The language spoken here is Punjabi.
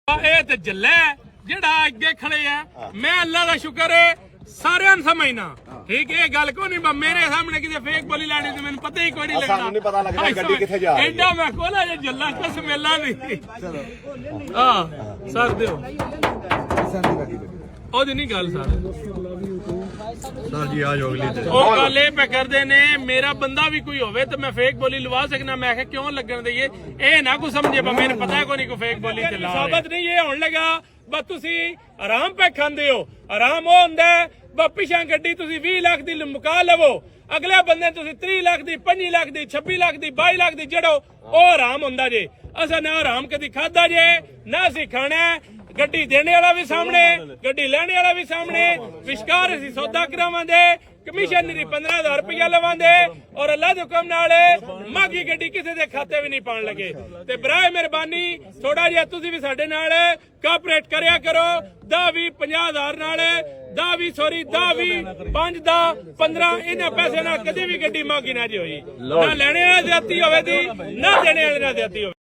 ਇਹ ਤੇ ਜੱਲਾ ਜਿਹੜਾ ਅੱਗੇ ਖੜੇ ਆ मैं अल्लाह का शुक्र है सारे समझना ठीक है गल को नहीं मेरे सामने किसी फेक बोली लानी तो मैंने पता ही कोई नहीं लगना नहीं पता लगता गड्डी किथे जा रही है एडा मैं खोला जे जल्ला कस मेला नहीं हां सर दियो ओदी नहीं गल सर जी आज अगली ਉਹ ਗੱਲ ਇਹ ਪੈ ਕਰਦੇ ਨੇ ਮੇਰਾ ਬੰਦਾ ਵੀ ਕੋਈ ਹੋਵੇ ਤੇ ਮੈਂ ਫੇਕ ਬੋਲੀ ਲਵਾ ਸਕਣਾ ਮੈਂ ਕਿਹਾ ਕਿਉਂ ਲੱਗਣ ਦਈਏ ਇਹ ਨਾ ਕੋ ਸਮਝੇ ਮੈਨੂੰ ਪਤਾ ਕੋਈ ਨਹੀਂ ਕੋ ਫੇਕ ਬੋਲੀ ਤੇ ਲਾ ਸਾਬਤ ਨਹੀਂ ਇਹ ਹੋਣ ਲੱਗਾ ਬਸ ਤੁਸੀਂ ਆਰਾਮ ਪੈ ਖਾਂਦੇ ਹੋ ਆਰਾਮ ਉਹ ਹੁੰਦਾ ਬਸ ਪਿਛਾਂ ਗੱਡੀ ਤੁਸੀਂ 20 ਲੱਖ ਦੀ ਮੁਕਾ ਲਵੋ ਅਗਲੇ ਬੰਦੇ ਤੁਸੀਂ 30 ਲੱਖ ਦੀ 25 ਲੱਖ ਦੀ 26 ਲੱਖ ਦੀ 22 ਲੱਖ ਦੀ ਜੜੋ ਉਹ ਆਰਾਮ ਹੁੰਦਾ ਜੇ ਅਸਾਂ ਨਾ ਆਰਾਮ ਕਦੀ ਖਾਦਾ ਜੇ ਨਾ ਅਸੀਂ ਖਾਣਾ ਗੱਡੀ ਦੇਣੇ ਵਾਲਾ ਵੀ ਸਾਹਮਣੇ ਗੱਡੀ ਲੈਣੇ ਵਾਲਾ ਵੀ ਸਾਹਮਣੇ ਵਿਸ਼ਕਾਰ ਅਸੀਂ ਸੌਦਾ ਕਰਾਵਾਂਗੇ ਕਮਿਸ਼ਨ ਦੀ 15000 ਰੁਪਇਆ ਲਵਾਂਗੇ ਔਰ ਅੱਲਾ ਦੇ ਹੁਕਮ ਨਾਲ ਮਾਗੀ ਗੱਡੀ ਕਿਸੇ ਦੇ ਖਾਤੇ ਵੀ ਨਹੀਂ ਪਾਉਣ ਲੱਗੇ ਤੇ ਬਰਾਏ ਮਿਹਰਬਾਨੀ ਥੋੜਾ ਜਿਹਾ ਤੁਸੀਂ ਵੀ ਸਾਡੇ ਨਾਲ ਕੋਆਪਰੇਟ ਕਰਿਆ ਕਰੋ 10-20-50,000 ਨਾਲ 5 ਦਾ 15 ਇਹਨਾਂ ਪੈਸੇ ਨਾਲ ਕਦੇ ਵੀ ਗੱਡੀ ਮਾਗੀ ਨਾ ਜੀ ਹੋਈ ਨਾ ਲੈਣੇ ਵਾਲਾ ਜ਼ਿਆਦਤੀ ਹੋਵੇ ਦੀ ਨਾ ਦੇਣੇ ਵਾਲੇ ਨਾਲ ਜ਼ਿਆਦਤੀ ਹੋਵੇ